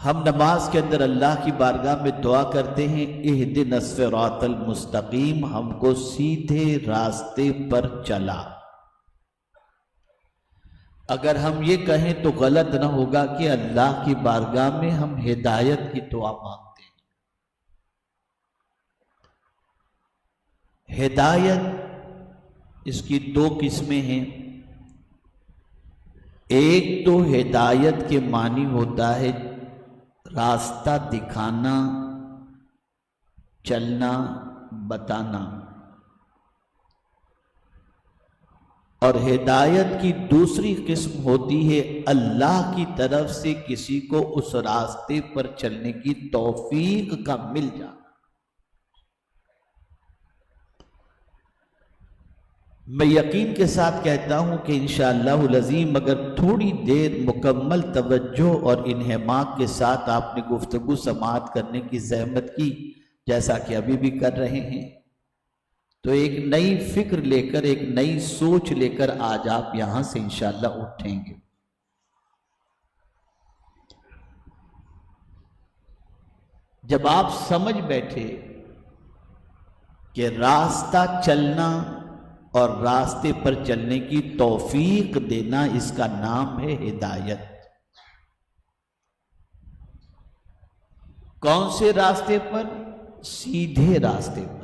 ہم نماز کے اندر اللہ کی بارگاہ میں دعا کرتے ہیں اہدنا الصراط المستقیم، ہم کو سیدھے راستے پر چلا۔ اگر ہم یہ کہیں تو غلط نہ ہوگا کہ اللہ کی بارگاہ میں ہم ہدایت کی دعا مانگتے ہیں۔ ہدایت اس کی دو قسمیں ہیں۔ ایک تو ہدایت کے معنی ہوتا ہے راستہ دکھانا، چلنا، بتانا، اور ہدایت کی دوسری قسم ہوتی ہے اللہ کی طرف سے کسی کو اس راستے پر چلنے کی توفیق کا مل جانا۔ میں یقین کے ساتھ کہتا ہوں کہ انشاءاللہ العظیم اگر تھوڑی دیر مکمل توجہ اور انہماک کے ساتھ آپ نے گفتگو سماعت کرنے کی زحمت کی، جیسا کہ ابھی بھی کر رہے ہیں، تو ایک نئی فکر لے کر، ایک نئی سوچ لے کر آج آپ یہاں سے انشاءاللہ اٹھیں گے۔ جب آپ سمجھ بیٹھے کہ راستہ چلنا اور راستے پر چلنے کی توفیق دینا، اس کا نام ہے ہدایت۔ کون سے راستے پر؟ سیدھے راستے پر۔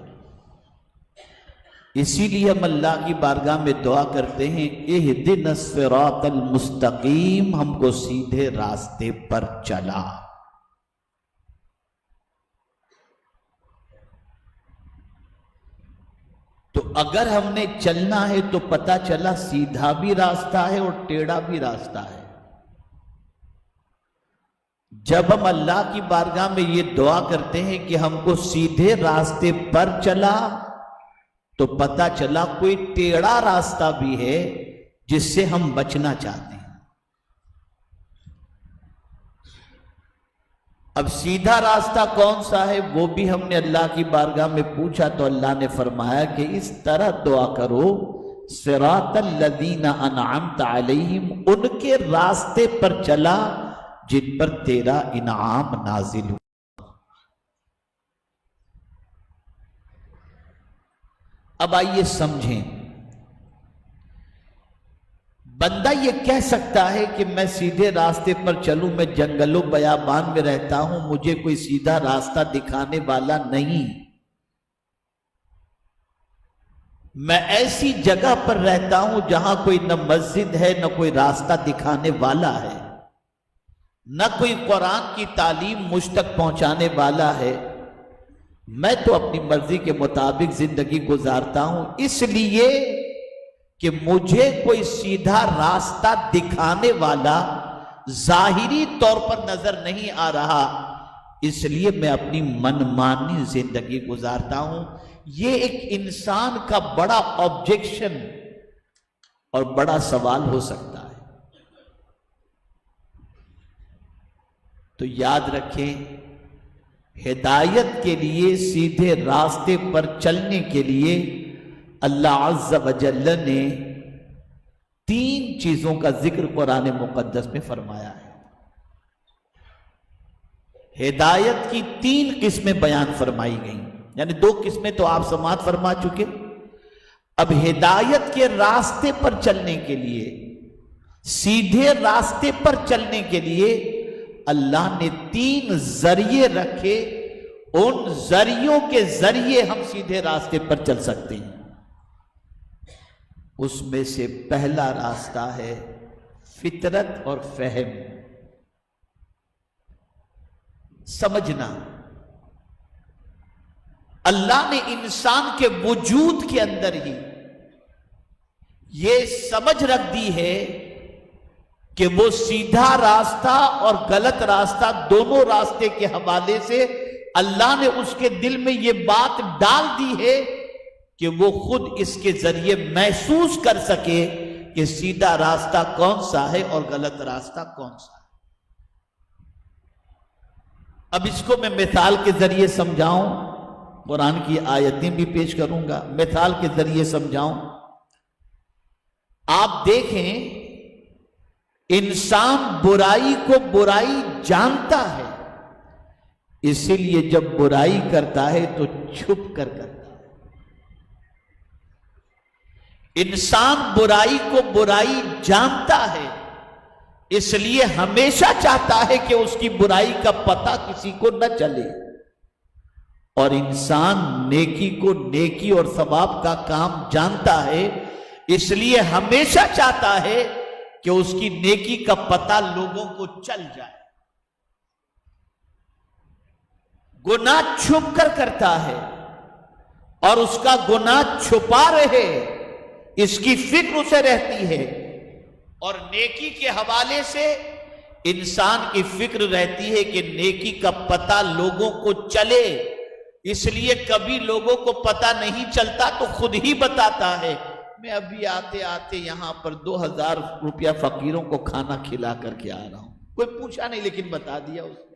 اسی لیے ہم اللہ کی بارگاہ میں دعا کرتے ہیں اہدنا الصراط المستقیم، ہم کو سیدھے راستے پر چلا۔ تو اگر ہم نے چلنا ہے تو پتہ چلا سیدھا بھی راستہ ہے اور ٹیڑھا بھی راستہ ہے۔ جب ہم اللہ کی بارگاہ میں یہ دعا کرتے ہیں کہ ہم کو سیدھے راستے پر چلا، تو پتہ چلا کوئی ٹیڑھا راستہ بھی ہے جس سے ہم بچنا چاہتے ہیں۔ اب سیدھا راستہ کون سا ہے وہ بھی ہم نے اللہ کی بارگاہ میں پوچھا، تو اللہ نے فرمایا کہ اس طرح دعا کرو صراط الذین انعمت علیہم، ان کے راستے پر چلا جن پر تیرا انعام نازل ہوا۔ اب آئیے سمجھیں، بندہ یہ کہہ سکتا ہے کہ میں سیدھے راستے پر چلوں، میں جنگل و بیابان میں رہتا ہوں، مجھے کوئی سیدھا راستہ دکھانے والا نہیں، میں ایسی جگہ پر رہتا ہوں جہاں کوئی نہ مسجد ہے، نہ کوئی راستہ دکھانے والا ہے، نہ کوئی قرآن کی تعلیم مجھ تک پہنچانے والا ہے، میں تو اپنی مرضی کے مطابق زندگی گزارتا ہوں، اس لیے کہ مجھے کوئی سیدھا راستہ دکھانے والا ظاہری طور پر نظر نہیں آ رہا، اس لیے میں اپنی منمانی زندگی گزارتا ہوں۔ یہ ایک انسان کا بڑا آبجیکشن اور بڑا سوال ہو سکتا ہے۔ تو یاد رکھیں، ہدایت کے لیے، سیدھے راستے پر چلنے کے لیے اللہ عز و جل نے 3 چیزوں کا ذکر قرآن مقدس میں فرمایا ہے۔ ہدایت کی 3 قسمیں بیان فرمائی گئیں، یعنی 2 قسمیں تو آپ سماعت فرما چکے۔ اب ہدایت کے راستے پر چلنے کے لیے، سیدھے راستے پر چلنے کے لیے اللہ نے 3 ذریعے رکھے، ان ذریعوں کے ذریعے ہم سیدھے راستے پر چل سکتے ہیں۔ اس میں سے پہلا راستہ ہے فطرت اور فہم، سمجھنا۔ اللہ نے انسان کے وجود کے اندر ہی یہ سمجھ رکھ دی ہے کہ وہ سیدھا راستہ اور غلط راستہ، دونوں راستے کے حوالے سے اللہ نے اس کے دل میں یہ بات ڈال دی ہے کہ وہ خود اس کے ذریعے محسوس کر سکے کہ سیدھا راستہ کون سا ہے اور غلط راستہ کون سا ہے۔ اب اس کو میں مثال کے ذریعے سمجھاؤں، قرآن کی آیتیں بھی پیش کروں گا، مثال کے ذریعے سمجھاؤں۔ آپ دیکھیں انسان برائی کو برائی جانتا ہے، اسی لیے جب برائی کرتا ہے تو چھپ کر کرتا ہے۔ انسان برائی کو برائی جانتا ہے، اس لیے ہمیشہ چاہتا ہے کہ اس کی برائی کا پتہ کسی کو نہ چلے، اور انسان نیکی کو نیکی اور ثواب کا کام جانتا ہے، اس لیے ہمیشہ چاہتا ہے کہ اس کی نیکی کا پتہ لوگوں کو چل جائے۔ گناہ چھپ کر کرتا ہے اور اس کا گناہ چھپا رہے اس کی فکر اسے رہتی ہے، اور نیکی کے حوالے سے انسان کی فکر رہتی ہے کہ نیکی کا پتہ لوگوں کو چلے، اس لیے کبھی لوگوں کو پتہ نہیں چلتا تو خود ہی بتاتا ہے، میں ابھی آتے آتے یہاں پر 2000 روپیہ فقیروں کو کھانا کھلا کر کے آ رہا ہوں، کوئی پوچھا نہیں لیکن بتا دیا اس نے۔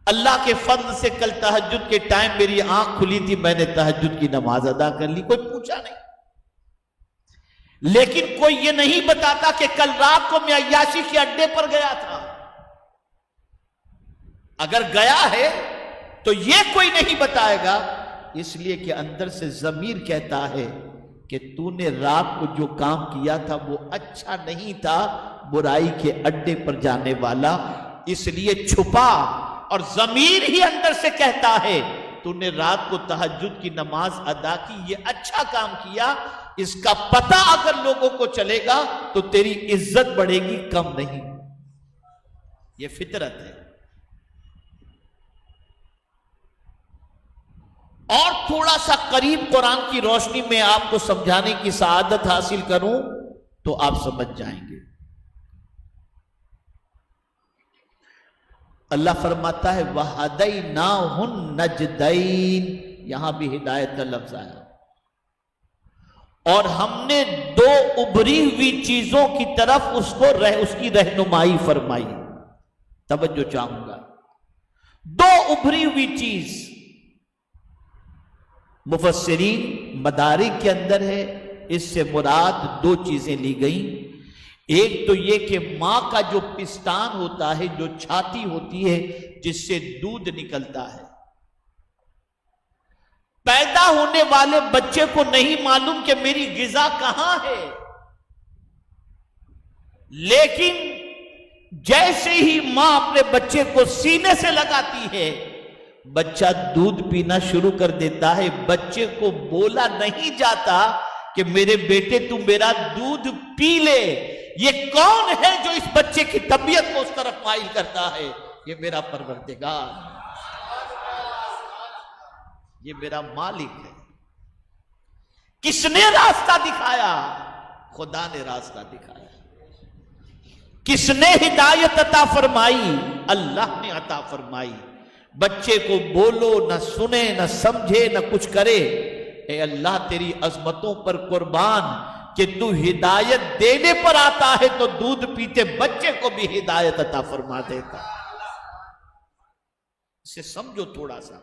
اللہ کے فضل سے کل تہجد کے ٹائم میری آنکھ کھلی تھی، میں نے تہجد کی نماز ادا کر لی، کوئی پوچھا نہیں، لیکن کوئی یہ نہیں بتاتا کہ کل رات کو میں عیاشی کے اڈے پر گیا تھا۔ اگر گیا ہے تو یہ کوئی نہیں بتائے گا، اس لیے کہ اندر سے ضمیر کہتا ہے کہ تو نے رات کو جو کام کیا تھا وہ اچھا نہیں تھا، برائی کے اڈے پر جانے والا، اس لیے چھپا، اور ضمیر ہی اندر سے کہتا ہے تو نے رات کو تہجد کی نماز ادا کی، یہ اچھا کام کیا، اس کا پتہ اگر لوگوں کو چلے گا تو تیری عزت بڑھے گی، کم نہیں۔ یہ فطرت ہے۔ اور تھوڑا سا قریب قرآن کی روشنی میں آپ کو سمجھانے کی سعادت حاصل کروں تو آپ سمجھ جائیں گے۔ اللہ فرماتا ہے وَهَدَيْنَاهُ النَّجْدَيْنِ، یہاں بھی ہدایت کا لفظ آیا، اور ہم نے دو ابری ہوئی چیزوں کی طرف اس کی رہنمائی فرمائی۔ توجہ چاہوں گا، دو ابری ہوئی چیز، مفسرین مدارک کے اندر ہے، اس سے مراد دو چیزیں لی گئیں۔ ایک تو یہ کہ ماں کا جو پستان ہوتا ہے، جو چھاتی ہوتی ہے جس سے دودھ نکلتا ہے، پیدا ہونے والے بچے کو نہیں معلوم کہ میری غذا کہاں ہے، لیکن جیسے ہی ماں اپنے بچے کو سینے سے لگاتی ہے، بچہ دودھ پینا شروع کر دیتا ہے۔ بچے کو بولا نہیں جاتا کہ میرے بیٹے تو میرا دودھ پی لے، یہ کون ہے جو اس بچے کی طبیعت کو اس طرف مائل کرتا ہے؟ یہ میرا پروردگار، یہ میرا مالک ہے۔ کس نے راستہ دکھایا؟ خدا نے راستہ دکھایا۔ کس نے ہدایت عطا فرمائی؟ اللہ نے عطا فرمائی۔ بچے کو بولو نہ سنے نہ سمجھے نہ کچھ کرے، اے اللہ تیری عظمتوں پر قربان کہ تو ہدایت دینے پر آتا ہے تو دودھ پیتے بچے کو بھی ہدایت عطا فرما دیتا۔ اسے سمجھو تھوڑا سا۔